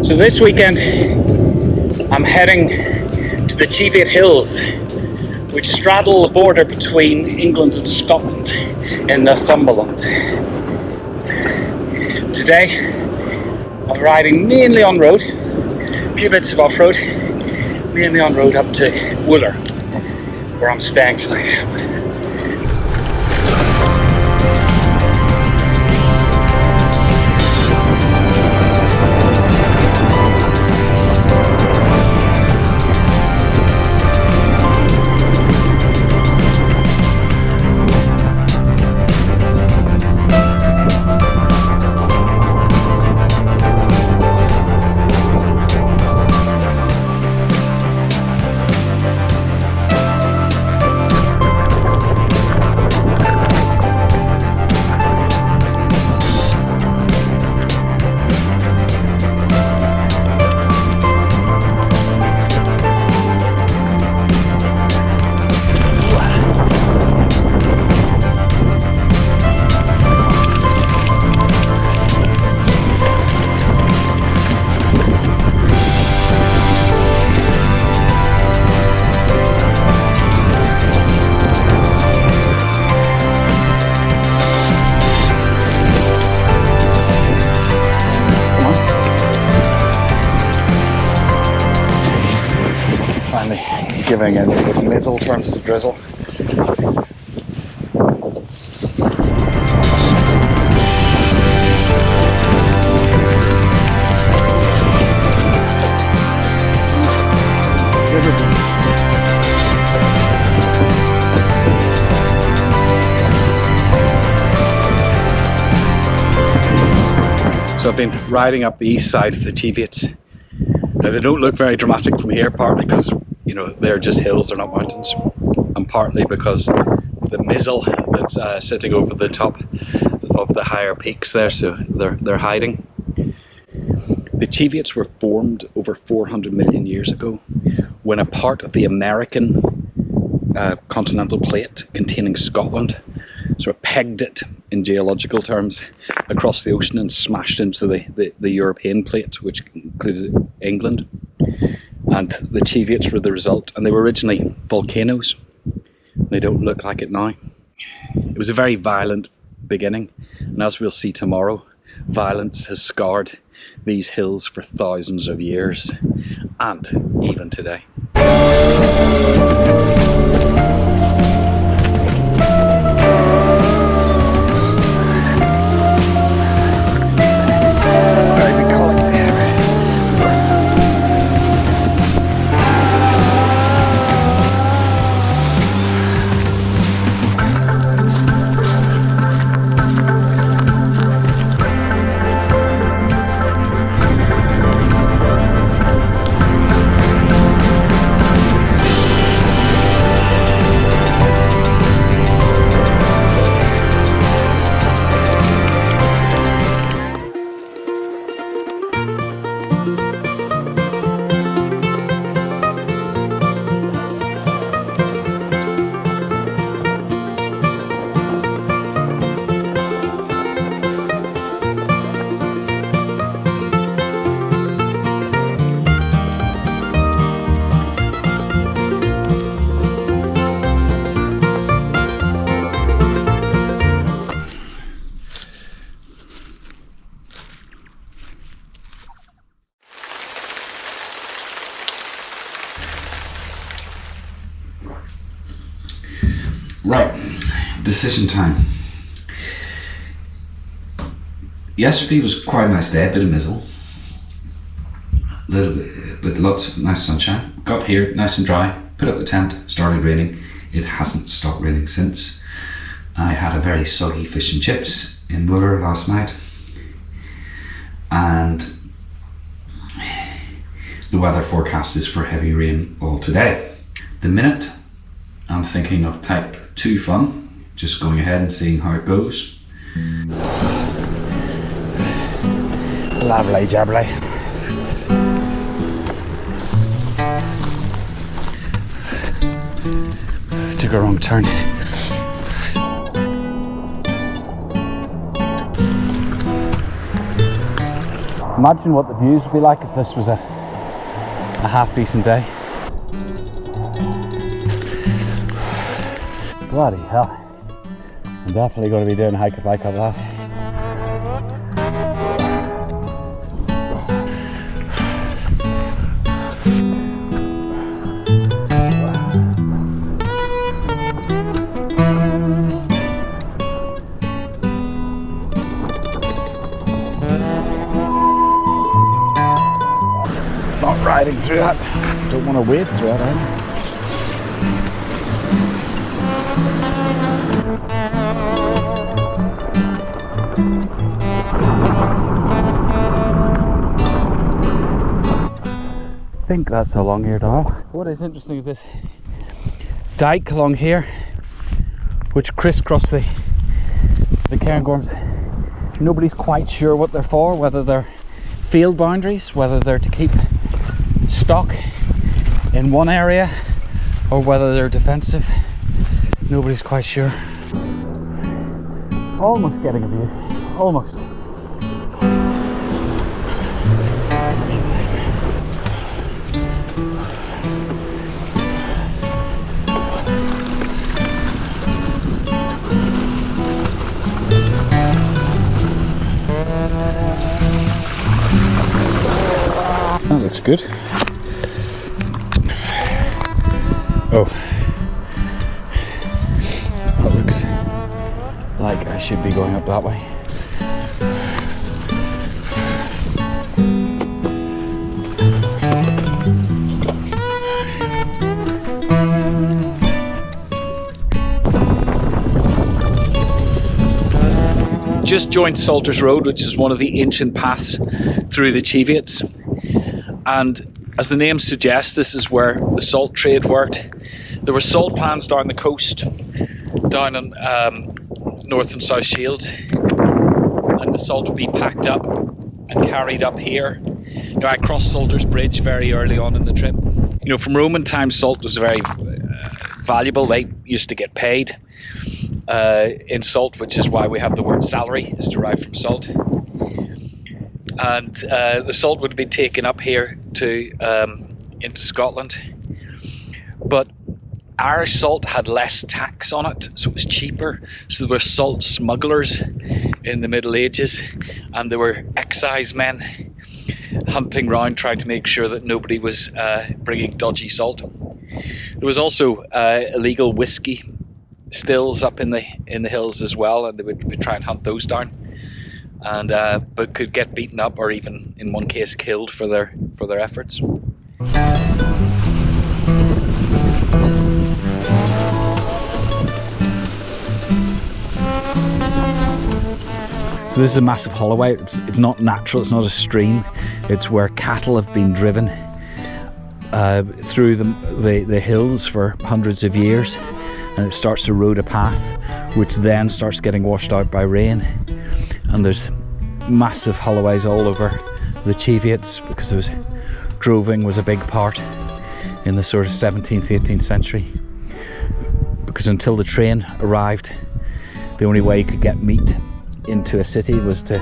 So this weekend I'm heading to the Cheviot Hills, which straddle the border between England and Scotland in Northumberland. Today I'm riding mainly on road, a few bits of off-road, mainly on road up to Wooler, where I'm staying tonight. Giving in, the mizzle turns to drizzle. So I've been riding up the east side of the Cheviots. Now they don't look very dramatic from here, partly because they're just hills, they're not mountains, and partly because the mizzle that's sitting over the top of the higher peaks there, so they're hiding. The Cheviots were formed over 400 million years ago when a part of the American continental plate containing Scotland sort of pegged it, in geological terms, across the ocean and smashed into the European plate, which included England. And the Cheviots were the result, and they were originally volcanoes. They don't look like it now. It was a very violent beginning, and as we'll see tomorrow, violence has scarred these hills for thousands of years, and even today. Right, decision time. Yesterday was quite a nice day, a bit of mizzle, a little bit, but lots of nice sunshine. Got here nice and dry, put up the tent, started raining. It hasn't stopped raining since. I had a very soggy fish and chips in Wooler last night, and the weather forecast is for heavy rain all today. The minute I'm thinking of type 2 fun, just going ahead and seeing how it goes. Lovely jubbly. Took a wrong turn. Imagine what the views would be like if this was a half decent day. Bloody hell. I'm definitely going to be doing a hike if I cut that. Not riding through that. Don't want to wade through that either. I think that's along here, Darrell. What is interesting is this dike along here, which crisscross the cairngorms. Nobody's quite sure what they're for, whether they're field boundaries, whether they're to keep stock in one area or whether they're defensive. Nobody's quite sure. Almost getting a view, almost. That looks good. Oh, that looks like I should be going up that way. Just joined Salters Road, which is one of the ancient paths through the Cheviots. And as the name suggests, this is where the salt trade worked. There were salt pans down the coast, down on North and South Shields, and the salt would be packed up and carried up here. You know, I crossed Salters Bridge very early on in the trip. You know, from Roman times, salt was very valuable. They used to get paid in salt, which is why we have the word salary, is derived from salt. And the salt would have been taken up here to into Scotland, but Irish salt had less tax on it, so it was cheaper. So there were salt smugglers in the Middle Ages, and there were excise men hunting round trying to make sure that nobody was bringing dodgy salt. There was also illegal whiskey stills up in the hills as well, and they would try and hunt those down, and but could get beaten up or even in one case killed for their efforts. So this is a massive holloway. It's not natural, it's not a stream. It's where cattle have been driven through the hills for hundreds of years, and it starts to erode a path, which then starts getting washed out by rain. And there's massive holloways all over the Cheviots, because droving was a big part in the sort of 17th, 18th century. Because until the train arrived, the only way you could get meat into a city was to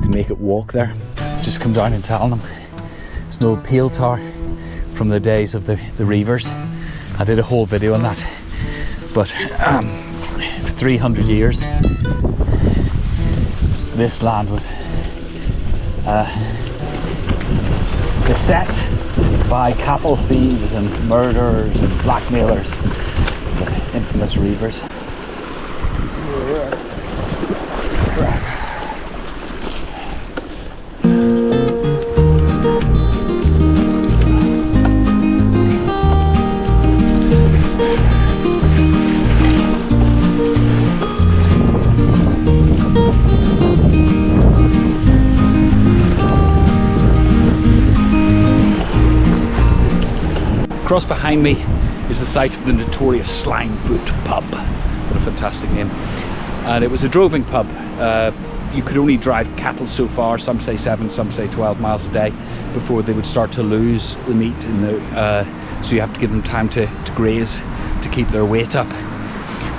make it walk there. Just come down and tell them. It's an old peel tower from the days of the reavers. I did a whole video on that. But for 300 years, this land was beset by cattle thieves and murderers and blackmailers, the infamous reavers. Across behind me is the site of the notorious Slimefoot pub. What a fantastic name. And it was a droving pub. You could only drive cattle so far, some say 7, some say 12 miles a day, before they would start to lose the meat. So you have to give them time to graze to keep their weight up.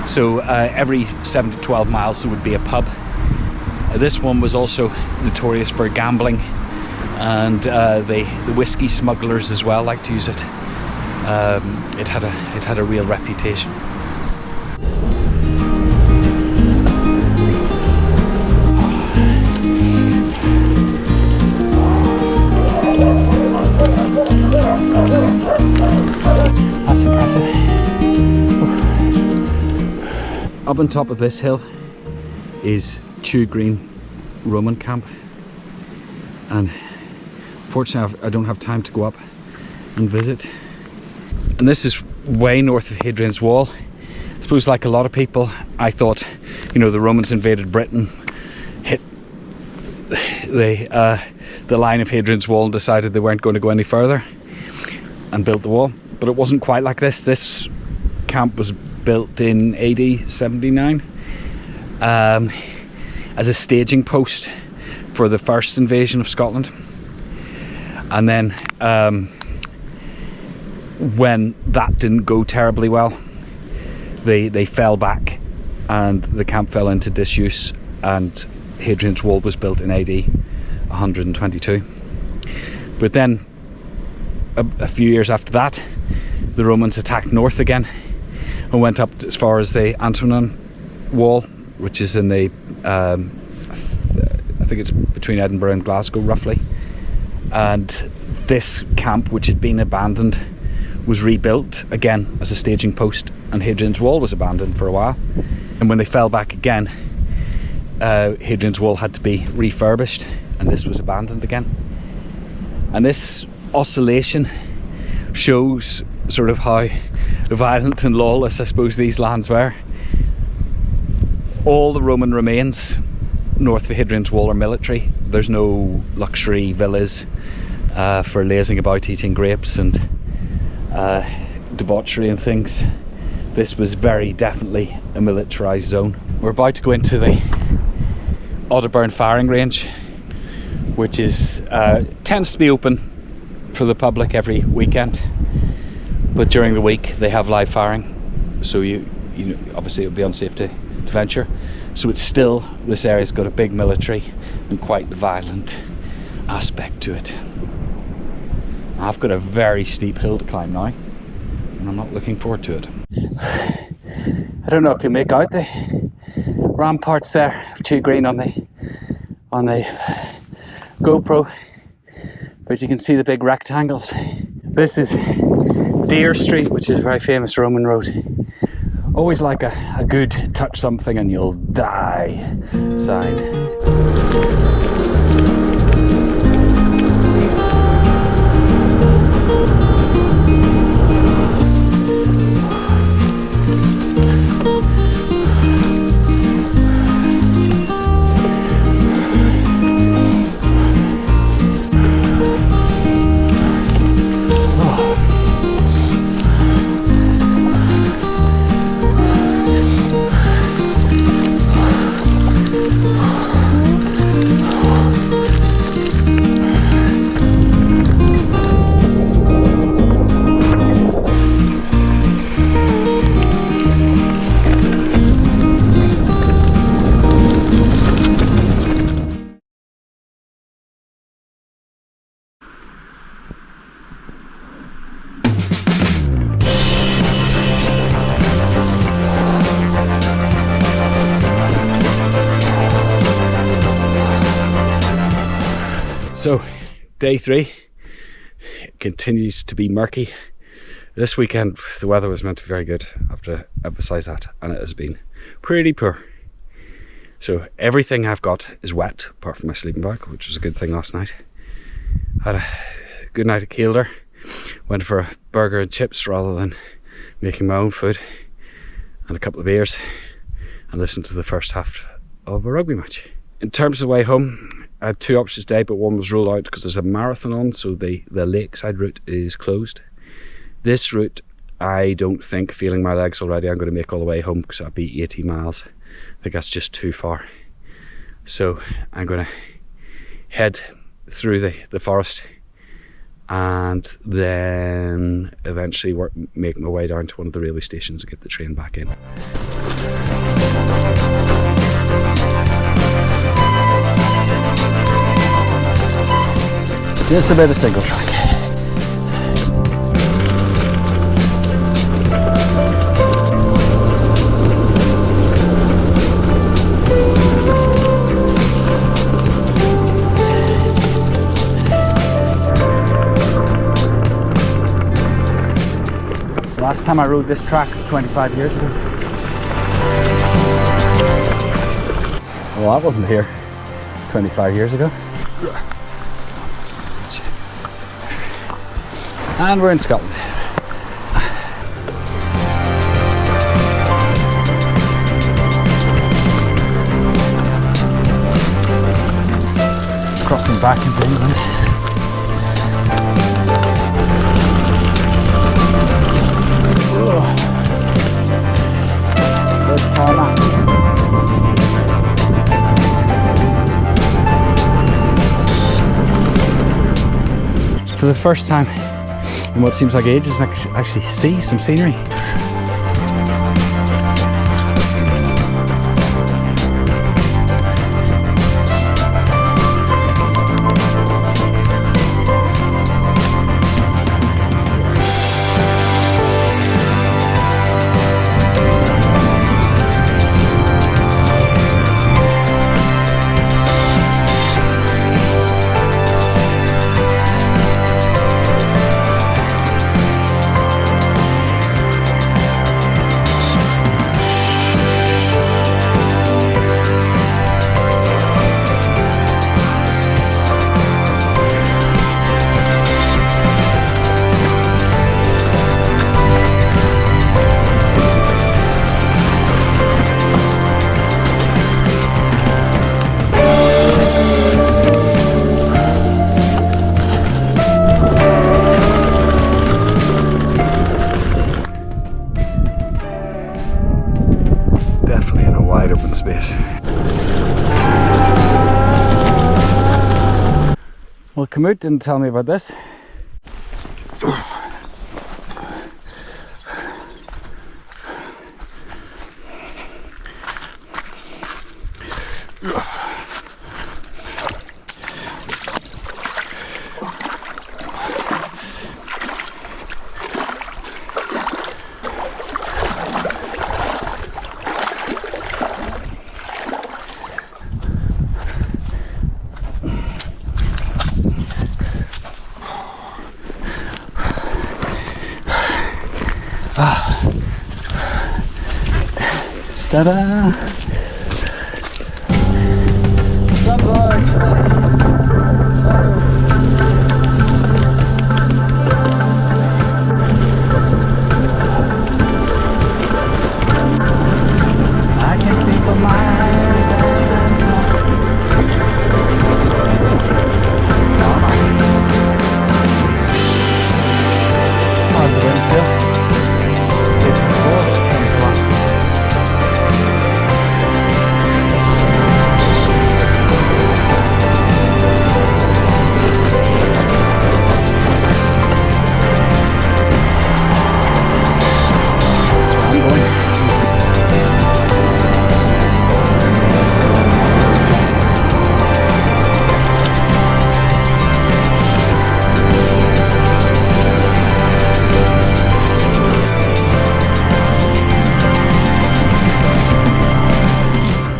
So every 7 to 12 miles there would be a pub. This one was also notorious for gambling and the whiskey smugglers as well like to use it. It had a real reputation. That's impressive. Up on top of this hill is Chew Green Roman camp, and fortunately I don't have time to go up and visit. And this is way north of Hadrian's Wall. I suppose, like a lot of people, I thought, you know, the Romans invaded Britain, hit the line of Hadrian's Wall and decided they weren't going to go any further and built the wall. But it wasn't quite like this. This camp was built in AD 79 as a staging post for the first invasion of Scotland. And then when that didn't go terribly well, they fell back and the camp fell into disuse, and Hadrian's Wall was built in AD 122. But then a few years after that, the Romans attacked north again and went up as far as the Antonine Wall, which is in the I think it's between Edinburgh and Glasgow roughly. And this camp, which had been abandoned, was rebuilt again as a staging post, and Hadrian's Wall was abandoned for a while. And when they fell back again, Hadrian's Wall had to be refurbished, and this was abandoned again. And this oscillation shows sort of how violent and lawless, I suppose, these lands were. All the Roman remains north of Hadrian's Wall are military. There's no luxury villas for lazing about eating grapes and debauchery and things. This was very definitely a militarised zone. We're about to go into the Otterburn firing range, which is tends to be open for the public every weekend, but during the week they have live firing, so you know, obviously it would be unsafe to venture. So it's still, this area's got a big military and quite violent aspect to it. I've got a very steep hill to climb now, and I'm not looking forward to it. I don't know if you make out the ramparts there of Chew Green on the GoPro, but you can see the big rectangles. This is Deer Street, which is a very famous Roman road. Always like a good touch something and you'll die sign. So, day 3 continues to be murky. This weekend the weather was meant to be very good, I have to emphasise that, and it has been pretty poor. So everything I've got is wet, apart from my sleeping bag, which was a good thing last night. Had a good night at Kielder, went for a burger and chips rather than making my own food, and a couple of beers, and listened to the first half of a rugby match. In terms of the way home, I had 2 options today, but one was ruled out because there's a marathon on, so the lakeside route is closed. This route, I don't think, feeling my legs already, I'm going to make all the way home because that'd be 80 miles. I think that's just too far. So I'm going to head through the forest and then eventually make my way down to one of the railway stations and get the train back in. Just a bit of single track. Last time I rode this track was 25 years ago. Well, I wasn't here 25 years ago. And we're in Scotland. Crossing back into England. There's tarmac. For the first time in what seems like ages, I can actually see some scenery. Definitely in a wide open space. Well, Kamut didn't tell me about this. Ta-da! Sun's out! I can see for miles and oh, the wind still. Thanks a lot.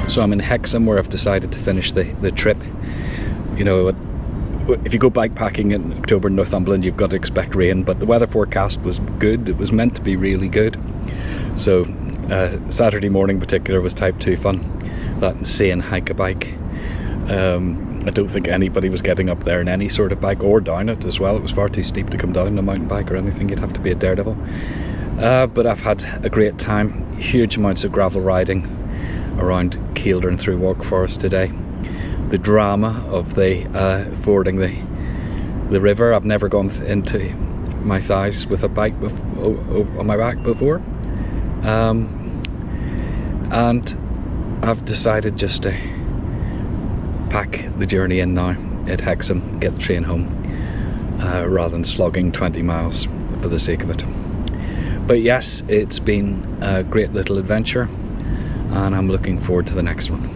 So I'm in Hexham, where I've decided to finish the trip. You know, if you go bikepacking in October in Northumberland, you've got to expect rain, but the weather forecast was good. It was meant to be really good. So Saturday morning in particular was type 2 fun. That insane hike a bike. I don't think anybody was getting up there in any sort of bike, or down it as well. It was far too steep to come down in a mountain bike or anything. You'd have to be a daredevil. But I've had a great time. Huge amounts of gravel riding around Kielder and through Walk Forest today. The drama of the fording the river. I've never gone into my thighs with a bike on my back before, and I've decided just to pack the journey in now at Hexham, get the train home, rather than slogging 20 miles for the sake of it. But yes, it's been a great little adventure, and I'm looking forward to the next one.